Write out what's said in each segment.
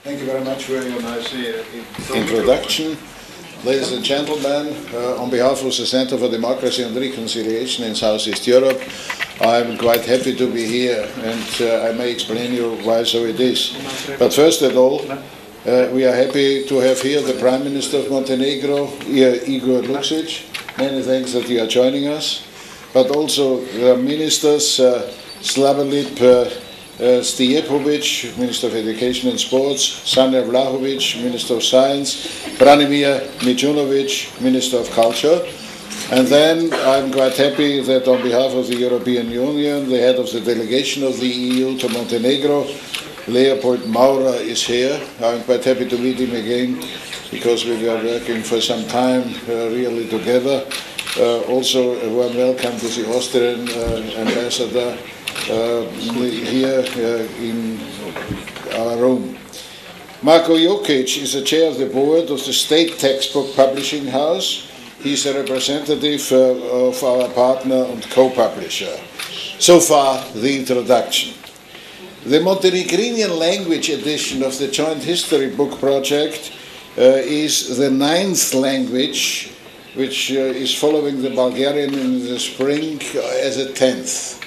Thank you very much for your nice introduction. Ladies and gentlemen, on behalf of the Center for Democracy and Reconciliation in Southeast Europe, I'm quite happy to be here, and I may explain you why so it is. But first of all, we are happy to have here the Prime Minister of Montenegro, Igor Luksic. Many thanks that you are joining us. But also the ministers, Slavolip Stijepovic, Minister of Education and Sports, Sanja Vlahovic, Minister of Science, Branimir Mijunovic, Minister of Culture. And then I'm quite happy that on behalf of the European Union, the head of the delegation of the EU to Montenegro, Leopold Maurer, is here. I'm quite happy to meet him again because we were working for some time really together. Also a warm welcome to the Austrian ambassador here in our room. Marko Jokic is the chair of the board of the State Textbook Publishing House. He's a representative of our partner and co-publisher. So far, the introduction. The Montenegrin language edition of the Joint History Book Project is the 9th language, which is following the Bulgarian in the spring as a 10th.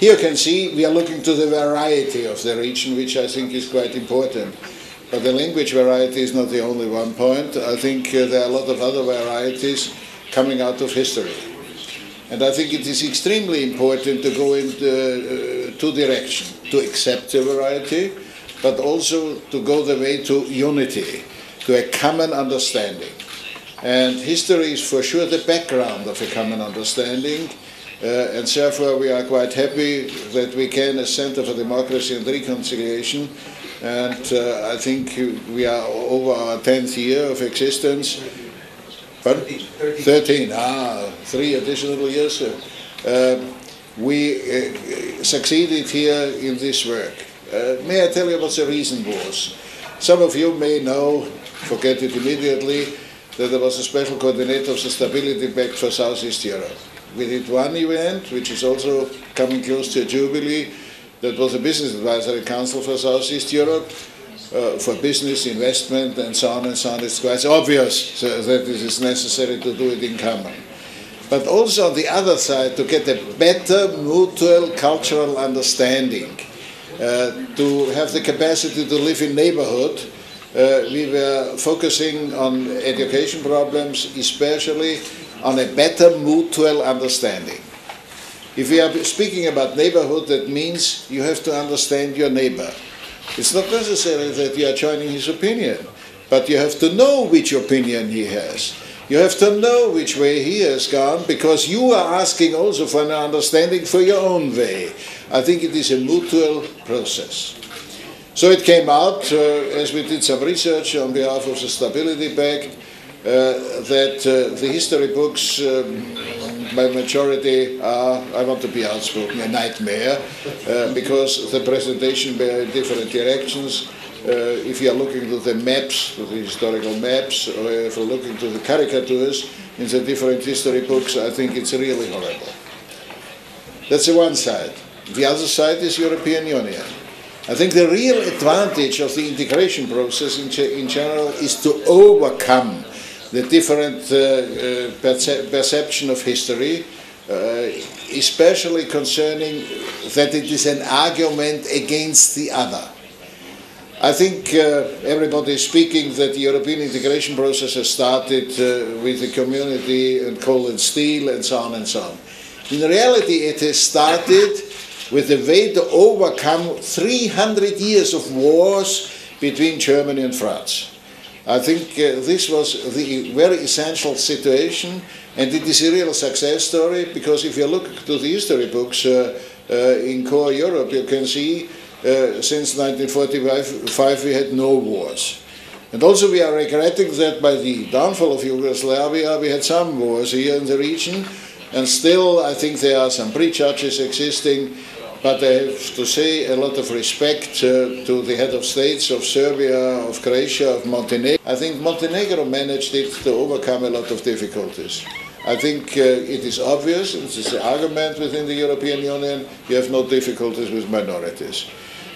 Here you can see we are looking to the variety of the region, which I think is quite important. But the language variety is not the only one point. I think there are a lot of other varieties coming out of history. And I think it is extremely important to go in two directions, to accept the variety, but also to go the way to unity, to a common understanding. And history is for sure the background of a common understanding. And therefore we are quite happy that we can, as Center for Democracy and Reconciliation, and I think we are over our 10th year of existence. 13. 3 additional years. We succeeded here in this work. May I tell you what the reason was? Some of you may know, forget it immediately, that there was a special coordinator of the Stability Pact for Southeast Europe. We did one event, which is also coming close to a jubilee. That was a Business Advisory Council for Southeast Europe, for business, investment, and so on and so on. It's quite obvious that it is necessary to do it in common. But also on the other side, to get a better mutual cultural understanding, to have the capacity to live in neighborhood. We were focusing on education problems, especially on a better mutual understanding. If we are speaking about neighborhood, that means you have to understand your neighbor. It's not necessary that you are joining his opinion, but you have to know which opinion he has. You have to know which way he has gone, because you are asking also for an understanding for your own way. I think it is a mutual process. So it came out, as we did some research on behalf of the Stability Pact, that the history books, by majority, are, I want to be outspoken, a nightmare, because the presentation were in different directions. If you are looking to the maps, to the historical maps, or if you're looking to the caricatures in the different history books, I think it's really horrible. That's the one side. The other side is European Union. I think the real advantage of the integration process in general is to overcome the different perception of history, especially concerning that it is an argument against the other. I think everybody is speaking that the European integration process has started with the community and coal and steel and so on and so on. In reality, it has started with a way to overcome 300 years of wars between Germany and France. I think this was the very essential situation, and it is a real success story, because if you look to the history books in core Europe, you can see since 1945 we had no wars. And also we are regretting that by the downfall of Yugoslavia we had some wars here in the region, and still I think there are some prejudges existing. But I have to say a lot of respect to the head of states of Serbia, of Croatia, of Montenegro. I think Montenegro managed it to overcome a lot of difficulties. I think it is obvious, it is an argument within the European Union, you have no difficulties with minorities.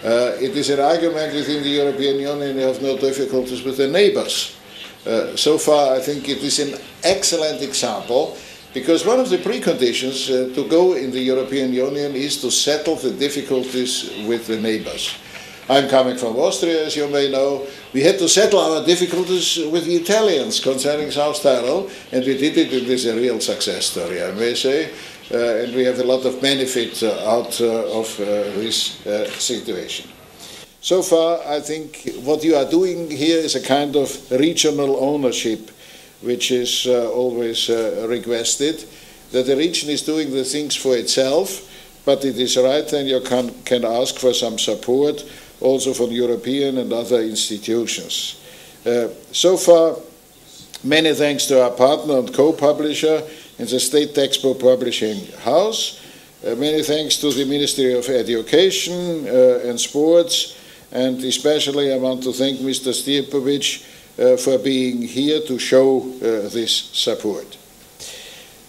It is an argument within the European Union, you have no difficulties with the neighbors. So far, I think it is an excellent example, because one of the preconditions to go in the European Union is to settle the difficulties with the neighbors. I'm coming from Austria, as you may know. We had to settle our difficulties with the Italians concerning South Tyrol, and we did it. It is a real success story, I may say, and we have a lot of benefit out of this situation. So far, I think what you are doing here is a kind of regional ownership, which is always requested, that the region is doing the things for itself, but it is right, and you can ask for some support also from European and other institutions. So far, many thanks to our partner and co-publisher in the State Textbook Publishing House. Many thanks to the Ministry of Education and Sports, and especially I want to thank Mr. Stiepovic for being here to show this support.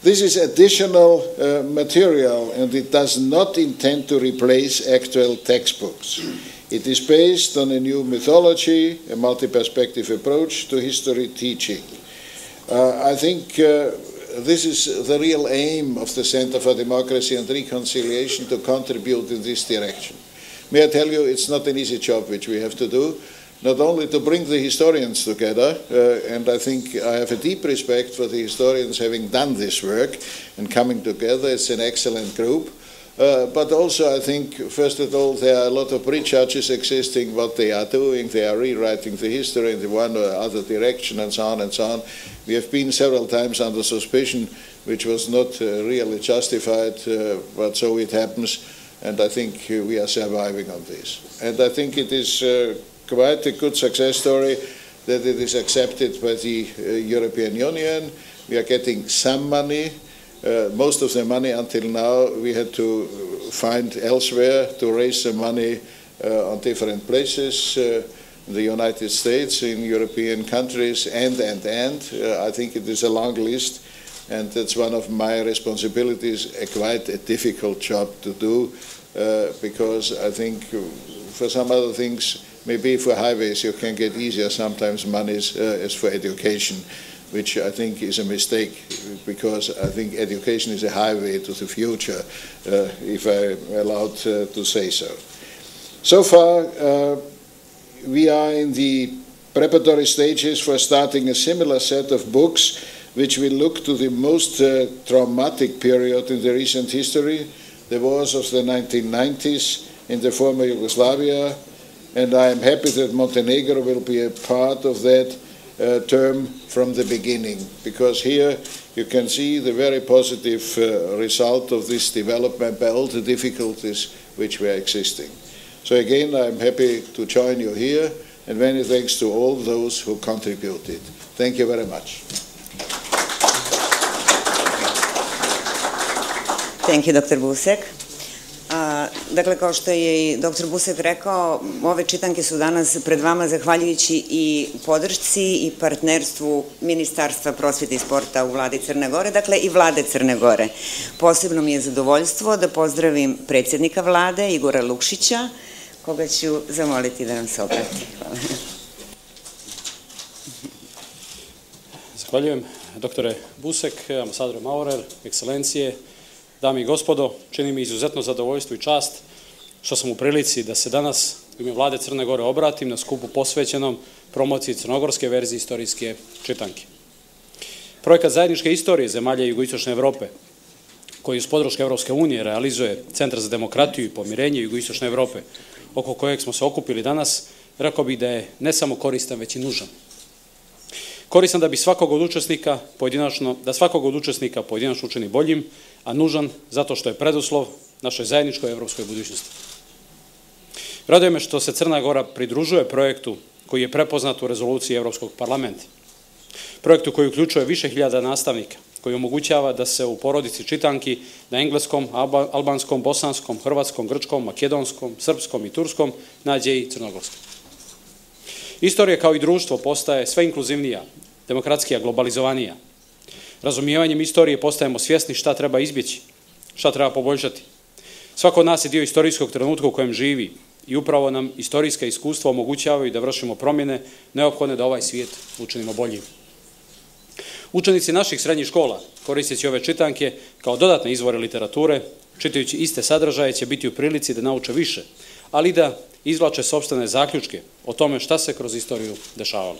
This is additional material, and it does not intend to replace actual textbooks. It is based on a new methodology, a multi-perspective approach to history teaching. I think this is the real aim of the Center for Democracy and Reconciliation, to contribute in this direction. May I tell you, it's not an easy job which we have to do, not only to bring the historians together, and I think I have a deep respect for the historians having done this work and coming together. It's an excellent group. But also I think, first of all, there are a lot of prejudges existing what they are doing. They are rewriting the history in the one or other direction, and so on and so on. We have been several times under suspicion, which was not really justified, but so it happens, and I think we are surviving on this. And I think it is quite a good success story that it is accepted by the European Union. We are getting some money. Most of the money until now we had to find elsewhere to raise the money on different places, in the United States, in European countries, and. I think it is a long list, and that's one of my responsibilities, quite a difficult job to do, because I think for some other things, maybe for highways you can get easier sometimes monies as for education, which I think is a mistake, because I think education is a highway to the future, if I'm allowed to say so. So far, we are in the preparatory stages for starting a similar set of books, which will look to the most traumatic period in the recent history, the wars of the 1990s in the former Yugoslavia, and I am happy that Montenegro will be a part of that term from the beginning, because here you can see the very positive result of this development by all the difficulties which were existing. So again, I'm happy to join you here, and many thanks to all those who contributed. Thank you very much. Thank you, Dr. Busek. Dakle, kao što je i dr. Busek rekao, ove čitanke su danas pred vama zahvaljujući i podršci i partnerstvu Ministarstva prosvjete i sporta u vladi Crne Gore, dakle i vlade Crne Gore. Posebno mi je zadovoljstvo da pozdravim predsjednika vlade Igora Lukšića, koga ću zamoliti da nam se obrati. Hvala. Zahvaljujem, doktore Busek, ambasadore Maurer, ekscelencije, dame i gospodo, čini mi izuzetno zadovoljstvo i čast što sam u prilici da se danas u ime vlade Crne Gore obratim na skupu posvećenom promociji crnogorske verzije istorijske čitanke. Projekat zajedničke istorije zemalja jugoistočne Evrope, koji uz podršku Evropske unije realizuje Centar za demokratiju i pomirenje jugoistočne Evrope, oko kojeg smo se okupili danas, rekao bih da je ne samo koristan, već i nužan. Koristan da bi svakog od učesnika pojedinačno učini boljim, a nužan zato što je preduslov našoj zajedničkoj evropskoj budućnosti. Raduje me što se Crna Gora pridružuje projektu koji je prepoznat u rezoluciji Evropskog parlamenta. Projektu koji uključuje više hiljada nastavnika, koji omogućava da se u porodici čitanki na engleskom, albanskom, bosanskom, hrvatskom, grčkom, makedonskom, srpskom i turskom nađe i crnogorskom. Istorija kao i društvo postaje sve inkluzivnija, demokratskija, globalizovanija. Razumijevanjem istorije postajemo svjesni šta treba izbjeći, šta treba poboljšati. Svako od nas je dio istorijskog trenutka u kojem živi i upravo nam istorijska iskustva omogućavaju da vršimo promjene neophodne da ovaj svijet učinimo boljim. Učenici naših srednjih škola, koristeći ove čitanke kao dodatne izvore literature, čitajući iste sadržaje, će biti u prilici da nauče više, ali i da izvlače sopstvene zaključke o tome šta se kroz istoriju dešavalo.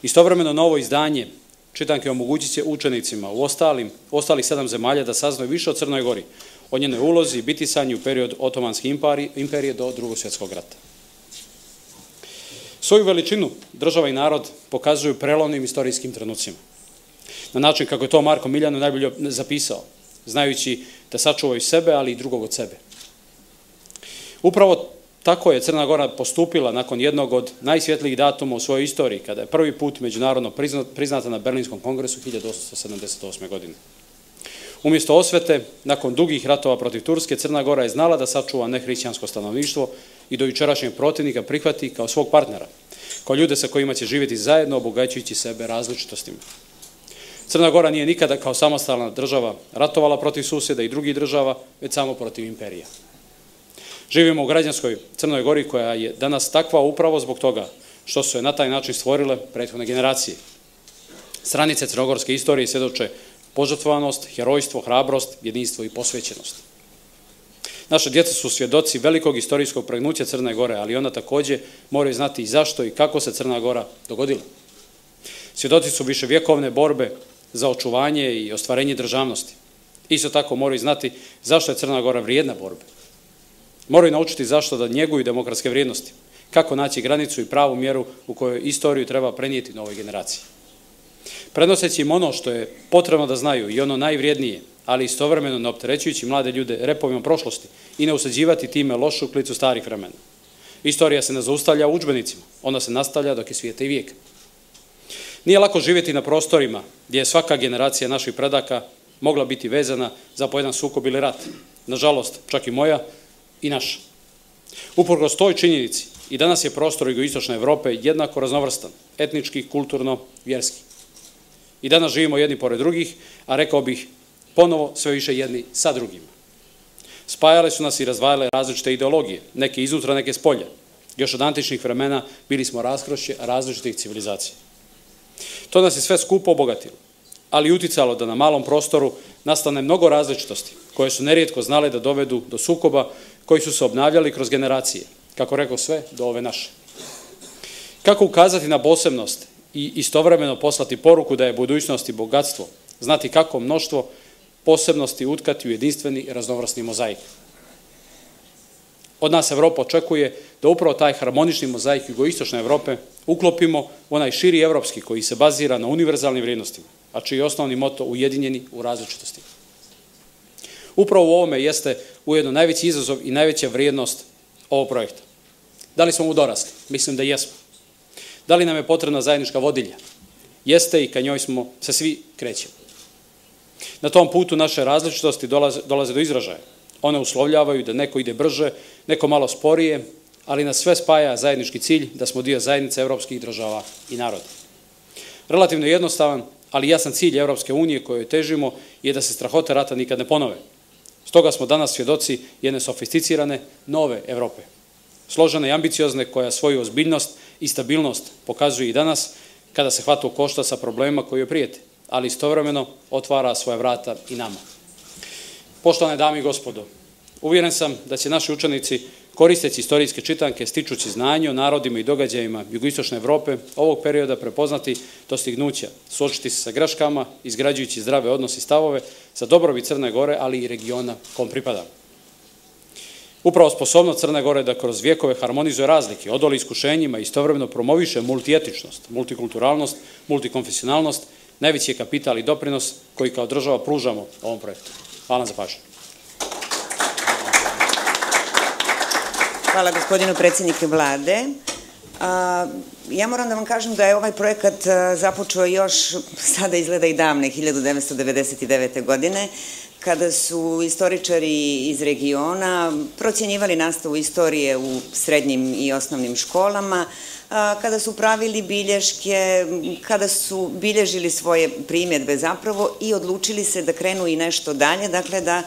Istovremeno novo izdanje čitanke omogućit će učenicima u ostalih 7 zemalja da saznaju više o Crnoj Gori, o njenoj ulozi i bitisanju u period Otomanske imperije do Drugog svjetskog rata. Svoju veličinu država i narod pokazuju prelomnim istorijskim trenucima. Na način kako je to Marko Miljano najbolje zapisao, znajući da sačuvaju sebe, ali i drugog od sebe. Upravo tako je Crna Gora postupila nakon jednog od najsvjetlijih datuma u svojoj istoriji, kada je prvi put međunarodno priznata na Berlinskom kongresu 1878. godine. Umjesto osvete, nakon dugih ratova protiv Turske, Crna Gora je znala da sačuva nehrišćansko stanovništvo i do jučerašnjeg protivnika prihvati kao svog partnera, kao ljude sa kojima će živjeti zajedno, obogaćujući sebe različitostima. Crna Gora nije nikada kao samostalna država ratovala protiv susjeda i drugih država, već samo protiv imperija. Živimo u građanskoj Crnoj Gori koja je danas takva upravo zbog toga što su je na taj način stvorile prethodne generacije. Stranice crnogorske istorije svjedoče požrtvovanost, herojstvo, hrabrost, jedinstvo i posvećenost. Naše djeca su svjedoci velikog istorijskog pregnuća Crne Gore, ali ona također moraju znati i zašto i kako se Crna Gora dogodila. Svjedoci su viševjekovne borbe za očuvanje i ostvarenje državnosti. Isto tako moraju znati zašto je Crna Gora vrijedna borbe. Moraju naučiti zašto da njeguju demokratske vrijednosti, kako naći granicu i pravu mjeru u kojoj istoriju treba prenijeti novoj generaciji. Prenoseći im ono što je potrebno da znaju i ono najvrijednije, ali istovremeno ne opterećujući mlade ljude repovima prošlosti i ne usađivati time lošu klicu starih vremena. Istorija se ne zaustavlja u udžbenicima, ona se nastavlja dok je svijeta i vijeka. Nije lako živjeti na prostorima gdje je svaka generacija naših predaka mogla biti vezana za po jedan sukob ili rat. Nažalost, čak i moja i naša. Uprkos toj činjenici, i danas je prostor jugoistočne Europe jednako raznovrstan, etnički, kulturno, vjerski. I danas živimo jedni pored drugih, a rekao bih ponovo sve više jedni sa drugima. Spajale su nas i razdvajale različite ideologije, neke iznutra, neke s polja. Još od antičnih vremena bili smo raskrošće različitih civilizacija. To nas je sve skupo obogatilo, ali uticalo da na malom prostoru nastane mnogo različitosti, koje su nerijetko znale da dovedu do sukoba koji su se obnavljali kroz generacije, kako rekao sve, do ove naše. Kako ukazati na posebnost i istovremeno poslati poruku da je budućnost i bogatstvo, znati kako mnoštvo posebnosti utkati u jedinstveni i raznovrsni mozaik. Od nas Evropa očekuje da upravo taj harmonični mozaik jugoistočne Evrope uklopimo u onaj širi evropski koji se bazira na univerzalnim vrijednostima, a čiji je osnovni moto ujedinjeni u različitosti. Upravo u ovome jeste ujedno najveći izazov i najveća vrijednost ovog projekta. Da li smo mu dorasli? Mislim da jesmo. Da li nam je potrebna zajednička vodilja? Jeste i ka njoj smo se svi krećemo. Na tom putu naše različitosti dolaze do izražaja. One uslovljavaju da neko ide brže, neko malo sporije, ali nas sve spaja zajednički cilj da smo dio zajednice evropskih država i naroda. Relativno jednostavan, ali jasan cilj Evropske unije kojoj težimo je da se strahote rata nikad ne ponove. Stoga smo danas svjedoci jedne sofisticirane nove Evrope. Složene i ambiciozne koja svoju ozbiljnost i stabilnost pokazuje i danas kada se hvata u koštac sa problemima koji joj prijete, ali istovremeno otvara svoja vrata i nama. Poštovane dame i gospodo, uvjeren sam da će naši učenici, koristeći istorijske čitanke, stičući znanje o narodima i događajima jugoistočne Evrope, ovog perioda prepoznati dostignuća, suočiti se sa greškama, izgrađujući zdrave odnose i stavove za dobrobit Crne Gore, ali i regiona kom pripada. Upravo sposobnost Crne Gore da kroz vjekove harmonizuje razlike, odoli iskušenjima i istovremeno promoviše multietičnost, multikulturalnost, multikonfesionalnost, najveći je kapital i doprinos koji kao država pružamo ovom projektu. Hvala za pažnju. Hvala gospodinu predsjedniku vlade. Ja moram da vam kažem da je ovaj projekat započeo još, sada izgleda i davne, 1999. godine, kada su istoričari iz regiona procjenjivali nastavu istorije u srednjim i osnovnim školama, kada su pravili bilješke, kada su bilježili svoje primjedbe zapravo i odlučili se da krenu i nešto dalje, dakle da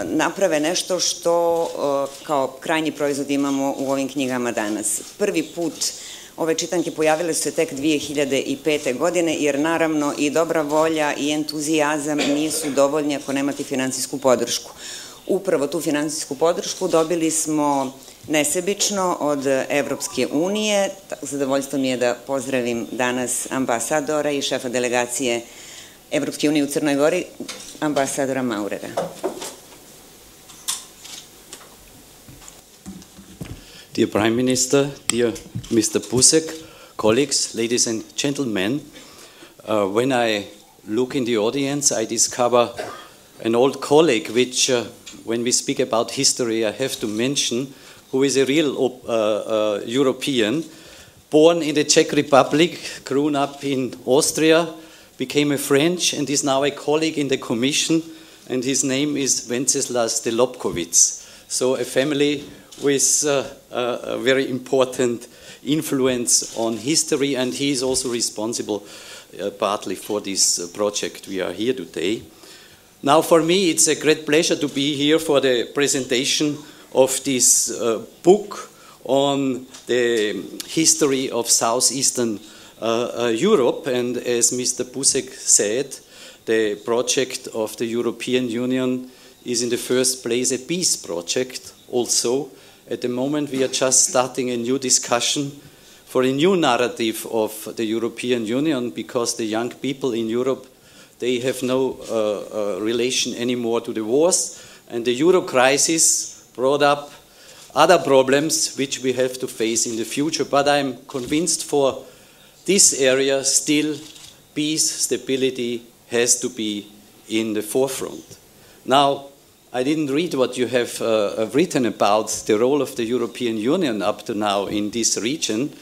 naprave nešto što kao krajnji proizvod imamo u ovim knjigama danas. Prvi put ove čitanke pojavile su se tek 2005. godine, jer naravno i dobra volja i entuzijazam nisu dovoljni ako nemate finansijsku podršku. Upravo tu finansijsku podršku dobili smo nesebično od Evropske unije. Zadovoljstvo mi je da pozdravim danas ambasadora i šefa delegacije Evropske unije u Crnoj Gori, ambasadora Maurera. Dear Prime Minister, dear Mr. Busek, colleagues, ladies and gentlemen, when I look in the audience, I discover an old colleague which, when we speak about history, I have to mention, who is a real European, born in the Czech Republic, grown up in Austria, became a French, and is now a colleague in the Commission, and his name is Wenceslas de Lobkowitz. So a family with a very important influence on history, and he is also responsible partly for this project we are here today. Now for me it's a great pleasure to be here for the presentation of this book on the history of southeastern Europe, and as Mr. Busek said, the project of the European Union is in the first place a peace project also. At the moment we are just starting a new discussion for a new narrative of the European Union, because the young people in Europe, they have no relation anymore to the wars, and the Euro crisis brought up other problems which we have to face in the future. But I'm convinced for this area still peace, stability has to be in the forefront. Now, I didn't read what you have written about the role of the European Union up to now in this region.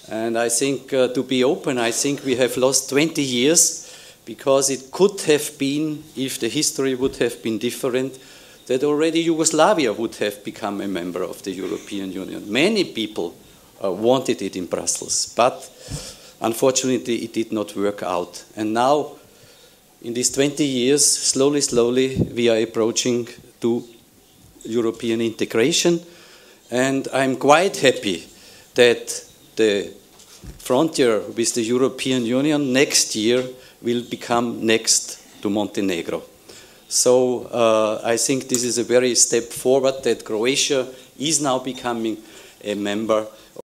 And I think, to be open, I think we have lost 20 years, because it could have been, if the history would have been different, that already Yugoslavia would have become a member of the European Union. Many people wanted it in Brussels, but unfortunately it did not work out. And now, in these 20 years, slowly, we are approaching to European integration, and I'm quite happy that the frontier with the European Union next year will become next to Montenegro. So I think this is a very step forward, that Croatia is now becoming a member